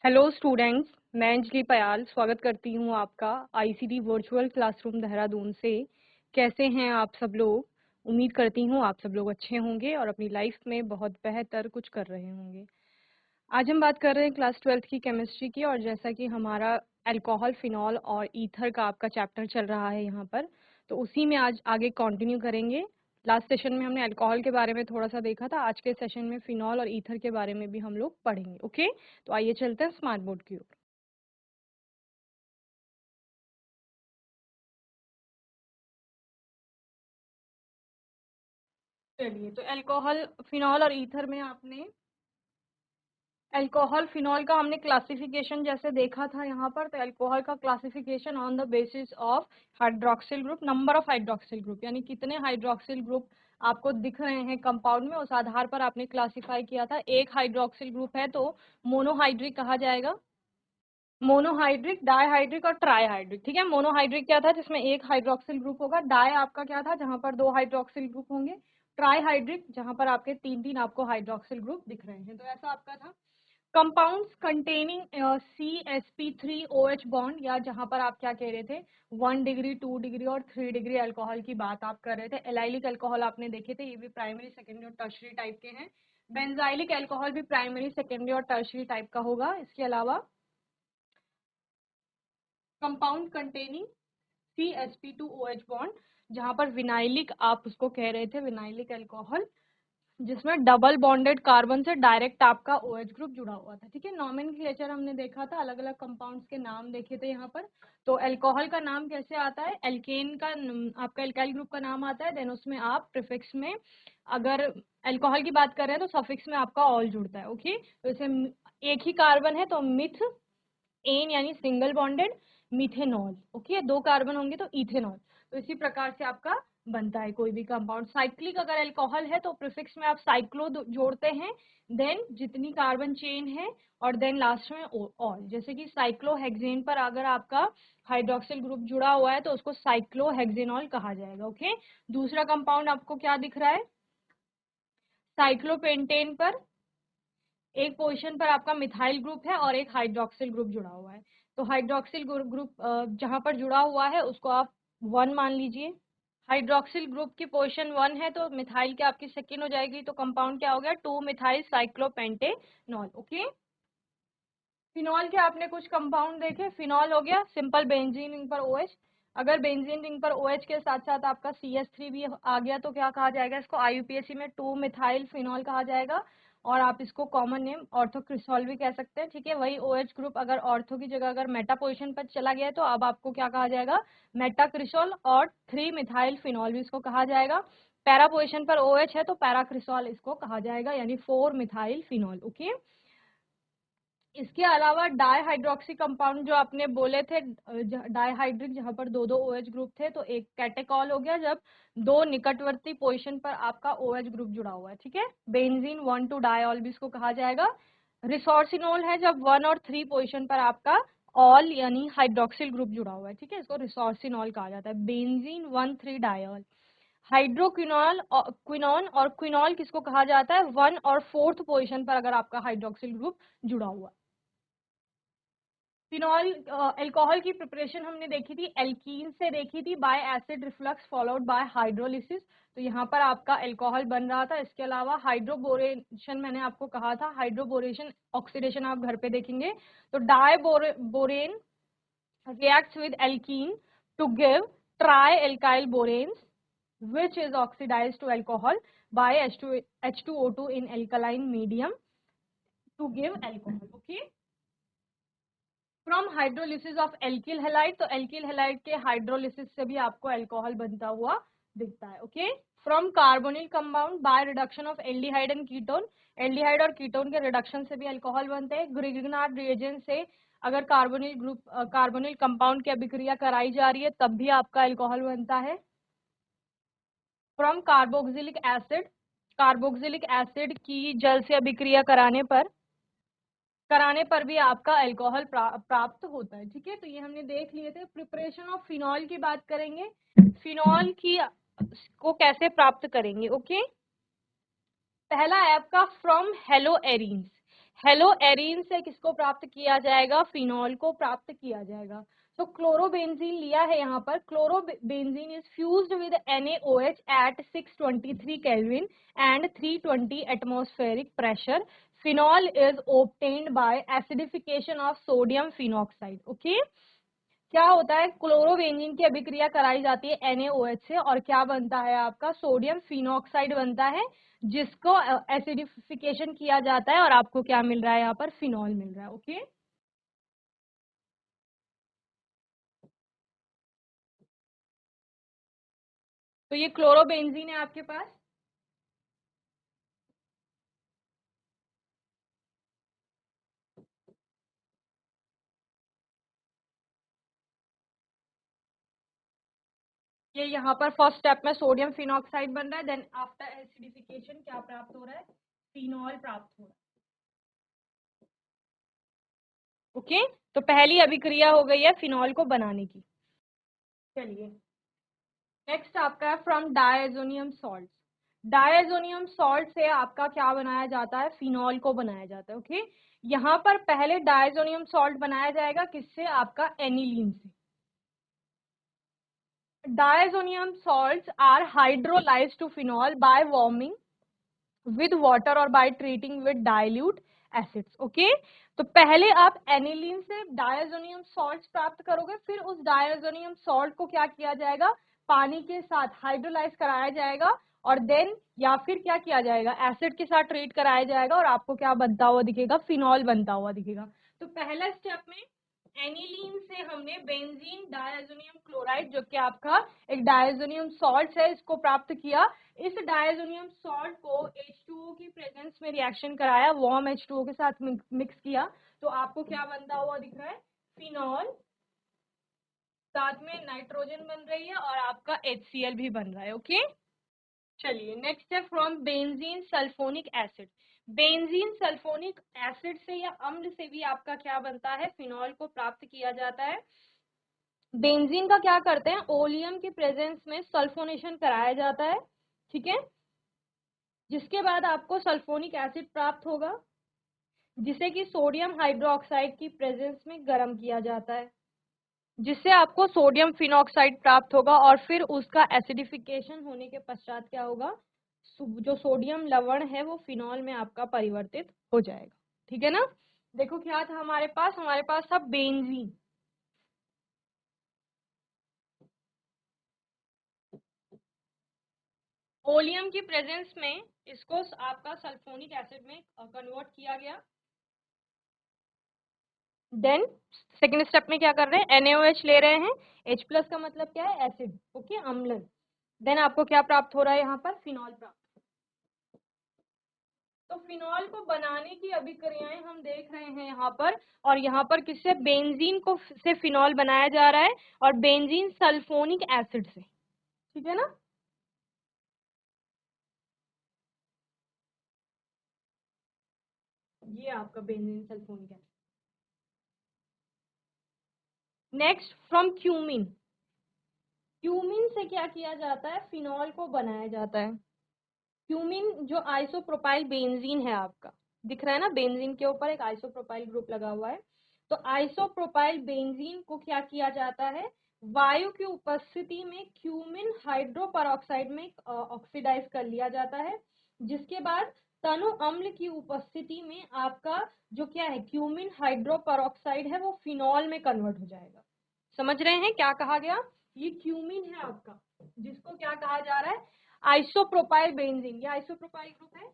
Hello students, मैं अंजलि पयाल स्वागत करती हूँ आपका आईसीटी वर्चुअल क्लासरूम देहरादून से। कैसे हैं आप सब लोग? उम्मीद करती हूँ आप सब लोग अच्छे होंगे और अपनी लाइफ में बहुत बेहतर कुछ कर रहे होंगे। आज हम बात कर रहे हैं क्लास 12th की केमिस्ट्री की, और जैसा कि हमारा अल्कोहल, फिनॉल और ईथर का आपका चैप्टर चल रहा है यहाँ पर, तो उसी में आज आगे कंटिन्यू करेंगे। लास्ट सेशन में हमने अल्कोहल के बारे में थोड़ा सा देखा था, आज के सेशन में फिनॉल और ईथर के बारे में भी हम लोग पढ़ेंगे। ओके, तो आइए चलते हैं स्मार्ट बोर्ड की ओर। चलिए, तो अल्कोहल, फिनॉल और ईथर में आपने अल्कोहल, फिनॉल का हमने क्लासिफिकेशन जैसे देखा था यहाँ पर। तो अल्कोहल का classification on the basis of hydroxyl group, number of hydroxyl group, यानी कितने हाइड्रोक्सिल ग्रुप आपको दिख रहे हैं कंपाउंड में, उस आधार पर आपने क्लासिफाई किया था। एक हाइड्रोक्सिल ग्रुप है तो मोनोहाइड्रिक कहा जाएगा, मोनोहाइड्रिक, डाईहाइड्रिक और ट्राईहाइड्रिक। ठीक है, मोनोहाइड्रिक क्या था जिसमें एक हाइड्रोक्सिल ग्रुप होगा, डाई आपका क्या था जहां पर दो हाइड्रोक्सिल ग्रुप होंगे, ट्राईहाइड्रिक जहां पर आपके तीन तीन आपको हाइड्रोक्सिल ग्रुप दिख रहे हैं। तो ऐसा आपका था। कंपाउंड्स कंटेनिंग CsP3OH बॉन्ड, या जहां पर आप क्या कह रहे थे 1 डिग्री, 2 डिग्री और 3 डिग्री अल्कोहल की बात आप कर रहे थे। एलाइलिक अल्कोहल आपने देखे थे, ये भी प्राइमरी, सेकेंडरी और टर्शरी टाइप के हैं। बेंजाइलिक अल्कोहल भी प्राइमरी, सेकेंडरी और टर्शरी टाइप का होगा। इसके अलावा कंपाउंड कंटेनिंग CsP2OH बॉन्ड, जहां पर विनाइलिक आप उसको कह रहे थे, विनाइलिक अल्कोहल, जिसमें डबल बॉन्डेड कार्बन से डायरेक्ट आपका OH ग्रुप जुड़ा हुआ था। ठीक है, नॉमेनक्लेचर हमने देखा था, अलग अलग कंपाउंड्स के नाम देखे थे यहाँ पर। तो अल्कोहल का नाम कैसे आता है, एल्केन का आपका एल्काइल ग्रुप का नाम आता है, देन उसमें आप प्रीफिक्स में, अगर अल्कोहल की बात कर रहे हैं तो सफिक्स में आपका ऑल जुड़ता है। ओके, तो जैसे एक ही कार्बन है तो मिथ एन यानी सिंगल बॉन्डेड मिथेनॉल। ओके, दो कार्बन होंगे तो इथेनॉल। तो इसी प्रकार से आपका बनता है कोई भी कंपाउंड। साइक्लिक अगर अल्कोहल है तो प्रीफिक्स में आप साइक्लो जोड़ते हैं, देन जितनी कार्बन चेन है, और देन लास्ट में ऑल। जैसे कि साइक्लोहेक्सेन पर अगर आपका हाइड्रोक्सिल ग्रुप जुड़ा हुआ है तो उसको साइक्लोहेक्सेनॉल कहा जाएगा। ओके, दूसरा कंपाउंड आपको क्या दिख रहा है, साइक्लोपेंटेन पर एक पोजीशन पर आपका मिथाइल ग्रुप है और एक हाइड्रोक्सिल ग्रुप जुड़ा हुआ है। तो हाइड्रोक्सिल ग्रुप जहां पर जुड़ा हुआ है उसको आप 1 मान लीजिए। हाइड्रोक्सिल ग्रुप की पोजीशन 1 है तो मिथाइल की आपकी सेकेंड हो जाएगी, तो कंपाउंड क्या हो गया, 2 मिथाइल साइक्लोपेंटेनॉल। ओके, फिनॉल के आपने कुछ कंपाउंड देखे। फिनॉल हो गया सिंपल बेंजीन रिंग पर OH। अगर बेंजीन रिंग पर OH के साथ साथ आपका CH3 भी आ गया तो क्या कहा जाएगा, इसको IUPAC में 2 मिथाइल फिनॉल कहा जाएगा, और आप इसको कॉमन नेम ऑर्थोक्रिसॉल भी कह सकते हैं। ठीक है, वही OH ग्रुप अगर ऑर्थो की जगह अगर मेटा पोजिशन पर चला गया है तो अब आपको क्या कहा जाएगा, मेटाक्रिसॉल, और 3 मिथाइल फिनॉल भी इसको कहा जाएगा। पैरा पोजिशन पर OH है तो पैराक्रिसॉल इसको कहा जाएगा, यानी 4 मिथाइल फिनॉल। ओके, इसके अलावा डाईहाइड्रोक्सी कंपाउंड जो आपने बोले थे, डाईहाइड्रिक जहां पर दो दो OH ग्रुप थे, तो एक कैटेकॉल हो गया जब दो निकटवर्ती पोजीशन पर आपका OH ग्रुप जुड़ा हुआ है। ठीक है, बेंजीन 1,2 डायऑल भी इसको कहा जाएगा। रिसोर्सिनोल है जब 1 और 3 पोजीशन पर आपका ऑल यानी हाइड्रोक्सिल ग्रुप जुड़ा हुआ है। ठीक है, इसको रिसोर्सिनोल कहा जाता है। बेंजीन 1,3 डायऑल। हाइड्रोक्विनॉल, क्विनॉन और क्विनॉल किसको कहा जाता है, 1 और 4th पोजीशन पर अगर आपका हाइड्रोक्सिल ग्रुप जुड़ा हुआ है। फिनॉल अल्कोहल की प्रिपरेशन हमने देखी थी, एल्कीन से देखी थी, bye acid reflux followed by hydrolysis. तो यहाँ पर आपका अल्कोहल बन रहा था। इसके अलावा हाइड्रोबोरेशन मैंने आपको कहा था, हाइड्रोबोरेशन ऑक्सीडेशन आप घर पे देखेंगे। तो borane reacts with alkene to give tri-alkyl boranes, which is oxidized to alcohol by H2O2 in alkaline medium to give alcohol. Okay, from hydrolysis of alkyl halide, तो एल्किल हेलाइड के hydrolysis से भी आपको अल्कोहल बनता हुआ दिखता है। Okay, from carbonyl compound by reduction of aldehyde and ketone, aldehyde और कीटोन के रिडक्शन से भी अल्कोहल बनते हैं। ग्रिग्नार्ड रिएजेंट से अगर कार्बोनिल कंपाउंड की अभिक्रिया कराई जा रही है तब भी आपका अल्कोहल बनता है। फ्रॉम कार्बोक्सिलिक एसिड की जल से अभिक्रिया कराने पर भी आपका अल्कोहल प्राप्त होता है। ठीक है, तो ये हमने देख लिए थे। प्रिपरेशन ऑफ फिनॉल की बात करेंगे, फिनॉल की को कैसे प्राप्त करेंगे। ओके, पहला है आपका from hello arenes. Hello arene से किसको प्राप्त किया जाएगा? फिनॉल को प्राप्त किया जाएगा। तो क्लोरोबेंजीन लिया है यहाँ पर। Chlorobenzene is fused with NaOH at 623 kelvin and 320 atmospheric pressure. Phenol is obtained by acidification of sodium phenoxide. Okay, क्या होता है? क्लोरोबेंजीन की अभिक्रिया कराई जाती है NaOH से और क्या बनता है आपका? सोडियम फिनॉक्साइड बनता है, जिसको एसिडिफिकेशन किया जाता है और आपको क्या मिल रहा है यहाँ पर? फिनॉल मिल रहा है। ओके, तो ये क्लोरोबेंजीन है आपके पास। ये यहाँ पर फर्स्ट स्टेप में सोडियम फिनॉक्साइड बन रहा है, देन आफ्टर एसिडिफिकेशन क्या प्राप्त हो रहा है? फिनॉल प्राप्त हो रहा है। ओके, तो पहली अभिक्रिया हो गई है फिनॉल को बनाने की। चलिए, नेक्स्ट आपका है from diazonium salt. Diazonium salt से आपका क्या बनाया जाता है? फिनॉल को बनाया जाता है। ओके, यहाँ पर पहले डायजोनियम सॉल्ट बनाया जाएगा किससे? आपका एनिलीन से। Diazonium salts are hydrolysed to phenol by warming with water और by treating with dilute acids. Okay, तो पहले आप एनिलीन से डायजोनियम सॉल्ट प्राप्त करोगे, फिर उस डायजोनियम सॉल्ट को क्या किया जाएगा? पानी के साथ हाइड्रोलाइज कराया जाएगा और देन या फिर क्या किया जाएगा? एसिड के साथ ट्रीट कराया जाएगा और आपको क्या बनता हुआ दिखेगा? फिनॉल बनता हुआ दिखेगा। तो पहला स्टेप में एनिलीन से हमने बेंजीन डायजोनियम क्लोराइड, जो कि आपका एक डायजोनियम सॉल्ट है, इसको प्राप्त किया। इस डायजोनियम सॉल्ट को H2O की प्रेजेंस में रिएक्शन कराया, वार्म H2O के साथ मिक्स किया, तो आपको क्या बनता हुआ दिख रहा है? फिनॉल, साथ में नाइट्रोजन बन रही है और आपका HCl भी बन रहा है। ओके, चलिए नेक्स्ट है from benzene sulphonic acid. Benzene sulphonic acid से या अम्ल से भी आपका क्या बनता है? फिनॉल को प्राप्त किया जाता है। बेंजीन का क्या करते हैं? ओलियम के प्रेजेंस में सल्फोनेशन कराया जाता है, ठीक है, जिसके बाद आपको सल्फोनिक एसिड प्राप्त होगा, जिसे कि सोडियम हाइड्रोक्साइड की प्रेजेंस में गर्म किया जाता है, जिससे आपको सोडियम फिनॉक्साइड प्राप्त होगा और फिर उसका एसिडिफिकेशन होने के पश्चात क्या होगा? जो सोडियम लवण है वो फिनॉल में आपका परिवर्तित हो जाएगा। ठीक है ना? देखो क्या था हमारे पास था बेंजीन। ओलियम की प्रेजेंस में इसको आपका सल्फोनिक एसिड में कन्वर्ट किया गया। देन सेकेंड स्टेप में क्या कर रहे हैं? NaOH ले रहे हैं। H प्लस का मतलब क्या है? एसिड। ओके, अम्ल। देन आपको क्या प्राप्त हो रहा है? यहाँ पर फिनॉल प्राप्त। तो फिनॉल को बनाने की अभिक्रियाएं हम देख रहे हैं यहाँ पर, और यहाँ पर किससे? बेंजीन को से फिनॉल बनाया जा रहा है और बेंजीन सल्फोनिक एसिड से। ठीक है ना? ये आपका benzene sulphonic acid. Next from cumin. Cumin से क्या किया जाता है? फिनॉल को बनाया जाता है। क्यूमिन जो आइसोप्रोपाइल बेंजीन है आपका, दिख रहा है ना? बेंजीन के ऊपर एक आइसोप्रोपाइल ग्रुप लगा हुआ है। तो आइसोप्रोपाइल बेंजीन को क्या किया जाता है? वायु की उपस्थिति में क्यूमिन हाइड्रोपरऑक्साइड में ऑक्सीडाइज कर लिया जाता है, जिसके बाद तनु अम्ल की उपस्थिति में आपका जो क्या है? क्यूमिन हाइड्रोपरऑक्साइड है, वो फिनॉल में कन्वर्ट हो जाएगा। समझ रहे हैं क्या कहा गया? ये क्यूमिन है आपका, जिसको क्या कहा जा रहा है? Isopropyl benzene. ये आइसोप्रोपाइल ग्रुप है,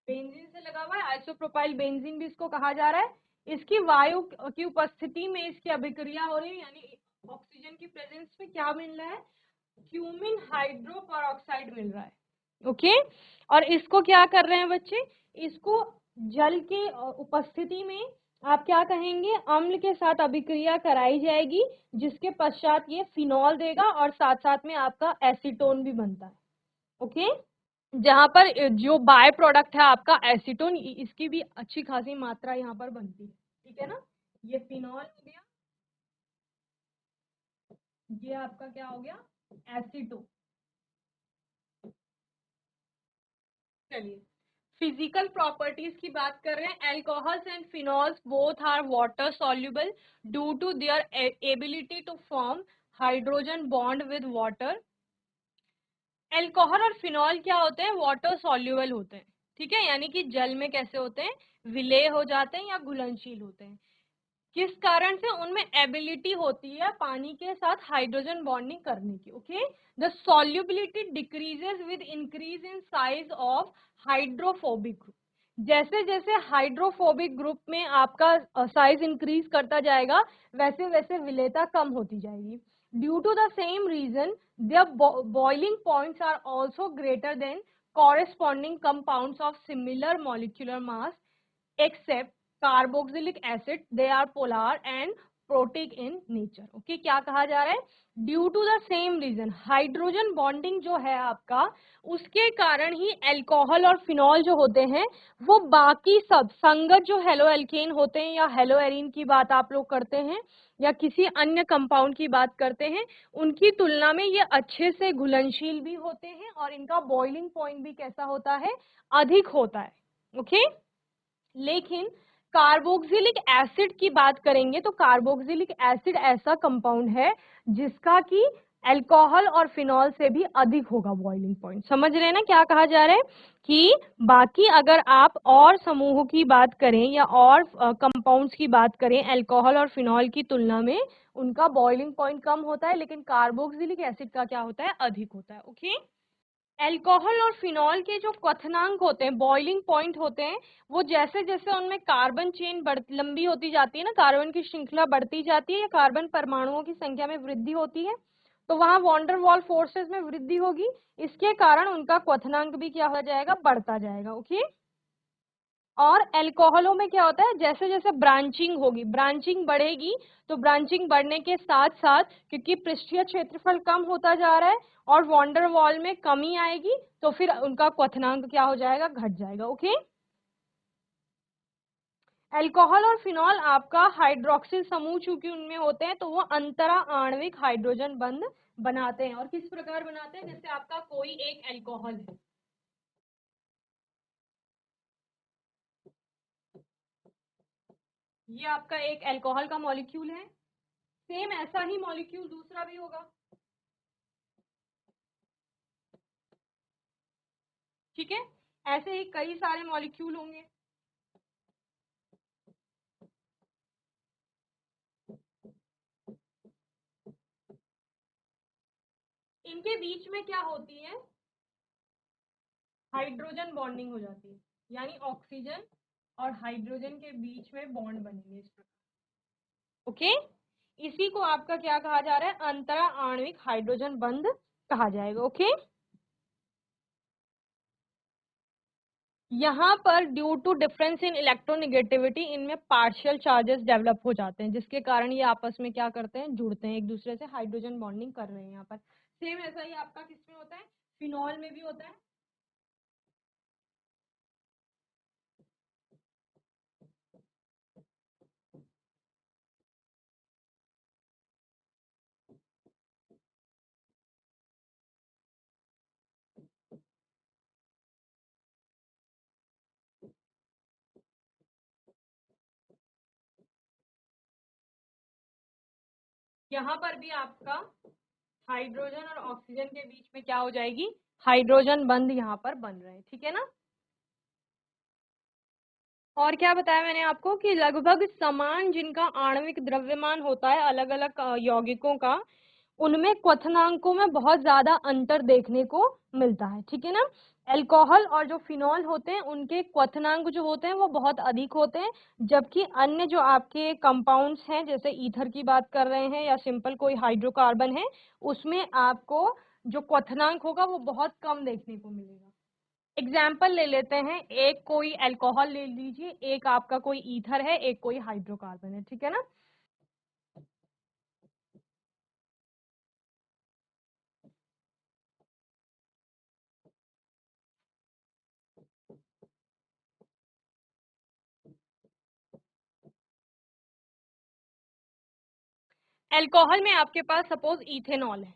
बेंजीन से लगा हुआ है। आइसोप्रोपाइल बेंजीन भी इसको कहा जा रहा है। इसकी वायु की उपस्थिति में इसकी अभिक्रिया हो रही है, यानी ऑक्सीजन की प्रेजेंस में क्या मिल रहा है? क्यूमिन हाइड्रोपरऑक्साइड मिल रहा है। ओके, और इसको क्या कर रहे हैं बच्चे? इसको जल के उपस्थिति में आप क्या कहेंगे? अम्ल के साथ अभिक्रिया कराई जाएगी, जिसके पश्चात ये फिनॉल देगा और साथ साथ में आपका एसीटोन भी बनता है। ओके, जहां पर जो बाय प्रोडक्ट है आपका एसीटोन, इसकी भी अच्छी खासी मात्रा यहाँ पर बनती है। ठीक है ना? ये फिनॉल हो गया, ये आपका क्या हो गया? एसीटोन। चलिए, फिजिकल प्रॉपर्टीज की बात कर रहे हैं, alcohols and phenols both are water soluble due to their ability to form hydrogen bond with water. Alcohol और फिनॉल क्या होते हैं, वाटर सॉल्युबल होते हैं, ठीक है, यानी कि जल में कैसे होते हैं, विलेय हो जाते हैं या घुलनशील होते हैं। किस कारण से, उनमें एबिलिटी होती है पानी के साथ हाइड्रोजन बॉन्डिंग करने की। Okay, the solubility decreases with increase in size of hydrophobic group. जैसे जैसे हाइड्रोफोबिक ग्रुप में आपका साइज इंक्रीज करता जाएगा, वैसे वैसे विलेयता कम होती जाएगी। Due to the same reason their boiling points are also greater than corresponding compounds of similar molecular mass except carboxylic acid, they are polar and protic in nature। Okay, क्या कहा जा रहा है, due to the same reason, hydrogen bonding जो है आपका, उसके कारण ही एल्कोहल और फिनॉल जो होते हैं वो बाकी सब संगत जो हेलो एल्केन होते हैं या हेलो एरीन की बात आप लोग करते हैं या किसी अन्य कंपाउंड की बात करते हैं, उनकी तुलना में ये अच्छे से घुलनशील भी होते हैं और इनका बॉइलिंग पॉइंट भी कैसा होता है, अधिक होता है। ओके, लेकिन कार्बोक्सिलिक एसिड की बात करेंगे तो कार्बोक्सिलिक एसिड ऐसा कंपाउंड है जिसका कि अल्कोहल और फिनॉल से भी अधिक होगा बॉइलिंग पॉइंट। समझ रहे हैं ना क्या कहा जा रहा है, कि बाकी अगर आप और समूहों की बात करें या और कंपाउंड्स की बात करें अल्कोहल और फिनॉल की तुलना में, उनका बॉइलिंग पॉइंट कम होता है, लेकिन कार्बोक्सिलिक एसिड का क्या होता है, अधिक होता है। ओके, एल्कोहल और फिनॉल के जो क्वथनांक होते हैं, बॉइलिंग पॉइंट होते हैं, वो जैसे जैसे उनमें कार्बन चेन लंबी होती जाती है ना, कार्बन की श्रृंखला बढ़ती जाती है या कार्बन परमाणुओं की संख्या में वृद्धि होती है, तो वहां वॉन्डर वॉल फोर्सेस में वृद्धि होगी, इसके कारण उनका क्वथनांक भी क्या हो जाएगा, बढ़ता जाएगा। ओके, और एल्कोहलों में क्या होता है, जैसे जैसे ब्रांचिंग होगी, ब्रांचिंग बढ़ेगी, तो ब्रांचिंग बढ़ने के साथ साथ क्योंकि पृष्ठीय क्षेत्रफल कम होता जा रहा है और वॉन्डर वॉल में कमी आएगी, तो फिर उनका क्वथनांक क्या हो जाएगा, घट जाएगा। ओके, एल्कोहल और फिनॉल आपका हाइड्रोक्सिल समूह चूंकि उनमें होते हैं, तो वो अंतरा आणविक हाइड्रोजन बंध बनाते हैं। और किस प्रकार बनाते हैं, जैसे आपका कोई एक एल्कोहल है, ये आपका एक एल्कोहल का मॉलिक्यूल है, सेम ऐसा ही मॉलिक्यूल दूसरा भी होगा, ठीक है, ऐसे ही कई सारे मॉलिक्यूल होंगे। इनके बीच में क्या होती है, हाइड्रोजन बॉन्डिंग हो जाती है, यानी ऑक्सीजन और हाइड्रोजन के बीच में बॉन्ड बनेंगे इस प्रकार। ओके, इसी को आपका क्या कहा जा रहा है, अंतरा आणविक हाइड्रोजन बंध कहा जाएगा। ओके, यहाँ पर due to difference in electronegativity इनमें पार्शियल चार्जेस डेवलप हो जाते हैं, जिसके कारण ये आपस में क्या करते हैं, जुड़ते हैं, एक दूसरे से हाइड्रोजन बॉन्डिंग कर रहे हैं। यहाँ पर सेम ऐसा ही आपका किसमें होता है, फिनॉल में भी होता है। यहाँ पर भी आपका हाइड्रोजन और ऑक्सीजन के बीच में क्या हो जाएगी, हाइड्रोजन बंध यहाँ पर बन रहे हैं, ठीक है ना। और क्या बताया मैंने आपको कि लगभग समान जिनका आणविक द्रव्यमान होता है अलग अलग यौगिकों का, उनमें क्वथनांकों में बहुत ज्यादा अंतर देखने को मिलता है, ठीक है ना। अल्कोहल और जो फिनॉल होते हैं उनके क्वथनांक जो होते हैं वो बहुत अधिक होते हैं, जबकि अन्य जो आपके कंपाउंड्स हैं जैसे ईथर की बात कर रहे हैं या सिंपल कोई हाइड्रोकार्बन है, उसमें आपको जो क्वथनांक होगा वो बहुत कम देखने को मिलेगा। एग्जाम्पल ले लेते हैं, एक कोई अल्कोहल ले लीजिए, एक आपका कोई ईथर है, एक कोई हाइड्रोकार्बन है, ठीक है ना। अल्कोहल में आपके पास सपोज इथेनॉल है,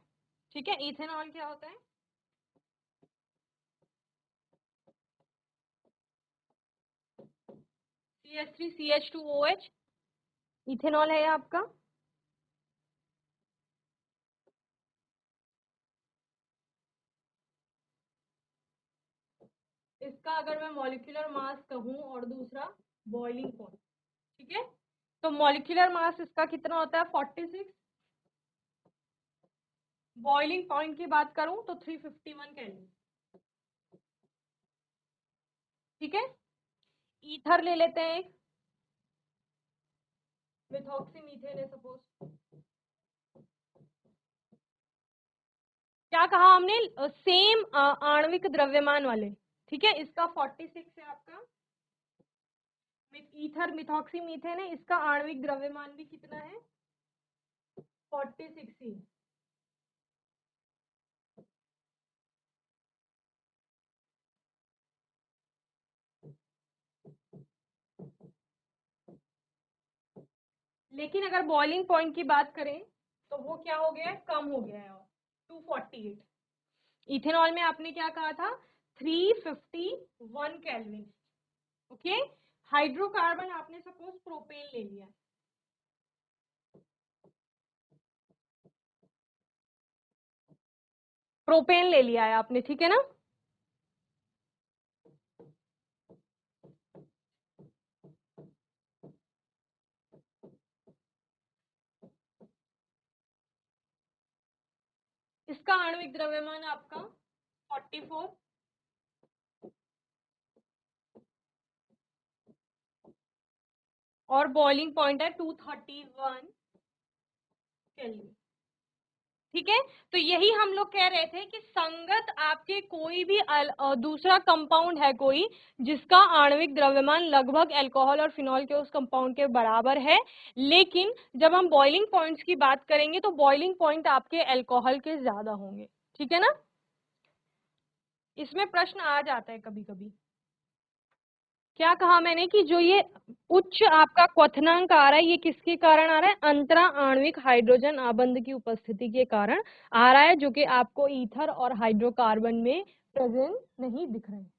ठीक है, इथेनॉल क्या होता है, CH3CH2OH, इथेनॉल है आपका। इसका अगर मैं मॉलिक्यूलर मास कहूं और दूसरा बॉइलिंग पॉइंट, ठीक है, तो मॉलिक्यूलर मास इसका कितना होता है 46, बॉइलिंग पॉइंट की बात करूं तो 351 केल्विन, ठीक है। ईथर ले लेते हैं एक, मिथॉक्सी मीथेन है सपोज, क्या कहा हमने, सेम आणविक द्रव्यमान वाले, ठीक है, इसका 46 है आपका। ईथर मिथॉक्सी मीथेन है, इसका आणविक द्रव्यमान भी कितना है 46 ही। लेकिन अगर बॉइलिंग पॉइंट की बात करें तो वो क्या हो गया है, कम हो गया है, 248। इथेनॉल में आपने क्या कहा था 351 केल्विन, ओके। हाइड्रोकार्बन आपने सपोज प्रोपेन ले लिया, प्रोपेन ले लिया है आपने, ठीक है ना। इसका आणविक द्रव्यमान आपका 44, और बॉइलिंग पॉइंट है 231 केल्विन, ठीक है। तो यही हम लोग कह रहे थे कि संगत आपके कोई भी दूसरा कंपाउंड है कोई जिसका आणविक द्रव्यमान लगभग अल्कोहल और फिनॉल के उस कंपाउंड के बराबर है, लेकिन जब हम बॉइलिंग पॉइंट्स की बात करेंगे तो बॉइलिंग पॉइंट आपके अल्कोहल के ज्यादा होंगे, ठीक है ना। इसमें प्रश्न आ जाता है कभी कभी। क्या कहा मैंने कि जो ये उच्च आपका क्वथनांक आ रहा है, ये किसके कारण आ रहा है, अंतरा आणविक हाइड्रोजन आबंध की उपस्थिति के कारण आ रहा है, जो कि आपको ईथर और हाइड्रोकार्बन में प्रेजेंट नहीं दिख रहे हैं।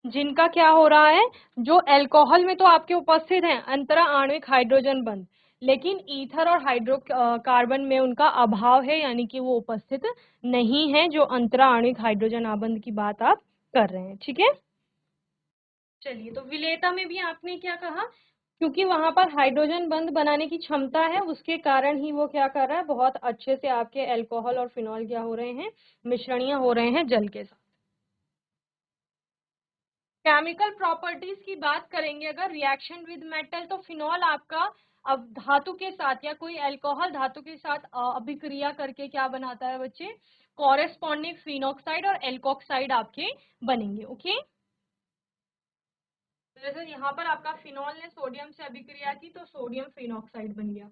जिनका क्या हो रहा है, जो अल्कोहल में तो आपके उपस्थित हैं अंतरा आणविक हाइड्रोजन बंध, लेकिन ईथर और हाइड्रोकार्बन में उनका अभाव है, यानी कि वो उपस्थित नहीं है, जो अंतरा आणविक हाइड्रोजन आबंध की बात आप कर रहे हैं, ठीक है। चलिए, तो विलेयता में भी आपने क्या कहा, क्योंकि वहां पर हाइड्रोजन बंध बनाने की क्षमता है, उसके कारण ही वो क्या कर रहा है, बहुत अच्छे से आपके अल्कोहल और फिनॉल क्या हो रहे हैं, मिश्रणीय हो रहे हैं जल के साथ। केमिकल प्रॉपर्टीज की बात करेंगे अगर, रिएक्शन विद मेटल, तो फिनॉल आपका अब धातु के साथ या कोई अल्कोहल धातु के साथ अभिक्रिया करके क्या बनाता है बच्चे, कॉरेस्पॉन्डिंग फिनॉक्साइड और एल्कोक्साइड आपके बनेंगे, ओके। जैसे यहाँ पर आपका फिनॉल ने सोडियम से अभिक्रिया की तो सोडियम फिनॉक्साइड बन गया,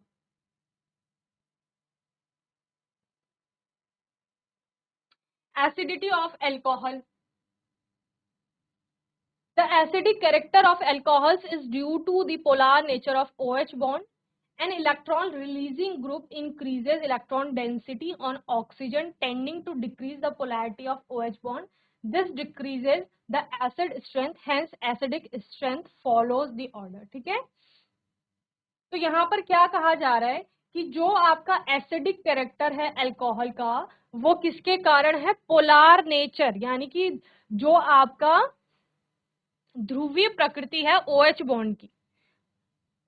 acidity of alcohol. The acidic character of alcohols is due to the polar nature of OH bond. An electron releasing group increases electron density on oxygen, tending to decrease the polarity of OH bond. This decreases the acid strength, hence acidic strength follows the order. ठीक है, तो यहाँ पर क्या कहा जा रहा है कि जो आपका एसिडिक कैरेक्टर है अल्कोहल का, वो किसके कारण है? पोलार नेचर, यानी कि जो आपका ध्रुवीय प्रकृति है OH बॉन्ड की,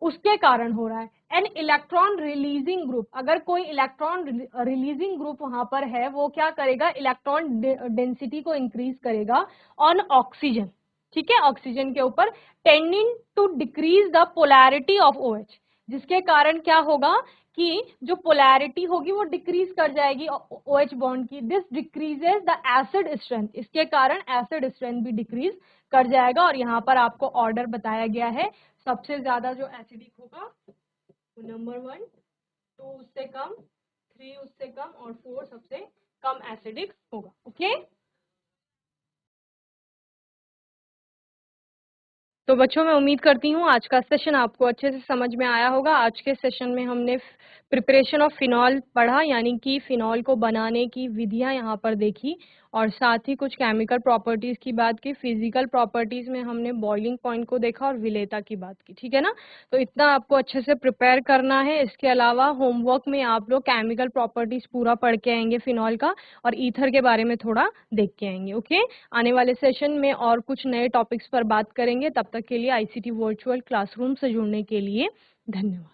उसके कारण हो रहा है. एन इलेक्ट्रॉन रिलीजिंग ग्रुप, अगर कोई इलेक्ट्रॉन रिलीजिंग ग्रुप वहां पर है, वो क्या करेगा? इलेक्ट्रॉन डेंसिटी को इंक्रीज करेगा ऑन ऑक्सीजन. ठीक है, ऑक्सीजन के ऊपर, tending to decrease the polarity of OH, जिसके कारण क्या होगा कि जो पोलैरिटी होगी वो डिक्रीज कर जाएगी OH बॉन्ड की. This decreases the acid strength, इसके कारण एसिड स्ट्रेंथ भी डिक्रीज कर जाएगा. और यहाँ पर आपको ऑर्डर बताया गया है, सबसे ज्यादा जो एसिडिक होगा वो नंबर 1, 2 उससे कम, 3 उससे कम और 4 सबसे कम एसिडिक होगा. ओके, तो बच्चों मैं उम्मीद करती हूँ आज का सेशन आपको अच्छे से समझ में आया होगा. आज के सेशन में हमने प्रिपरेशन ऑफ फिनॉल पढ़ा, यानी कि फिनॉल को बनाने की विधियां यहाँ पर देखी, और साथ ही कुछ केमिकल प्रॉपर्टीज की बात की. फिजिकल प्रॉपर्टीज में हमने बॉइलिंग पॉइंट को देखा और विलेयता की बात की. ठीक है ना, तो इतना आपको अच्छे से प्रिपेयर करना है. इसके अलावा होमवर्क में आप लोग केमिकल प्रॉपर्टीज पूरा पढ़ के आएंगे फिनॉल का, और ईथर के बारे में थोड़ा देख के आएंगे. ओके, आने वाले सेशन में और कुछ नए टॉपिक्स पर बात करेंगे. तब तक के लिए ICT वर्चुअल क्लासरूम से जुड़ने के लिए धन्यवाद.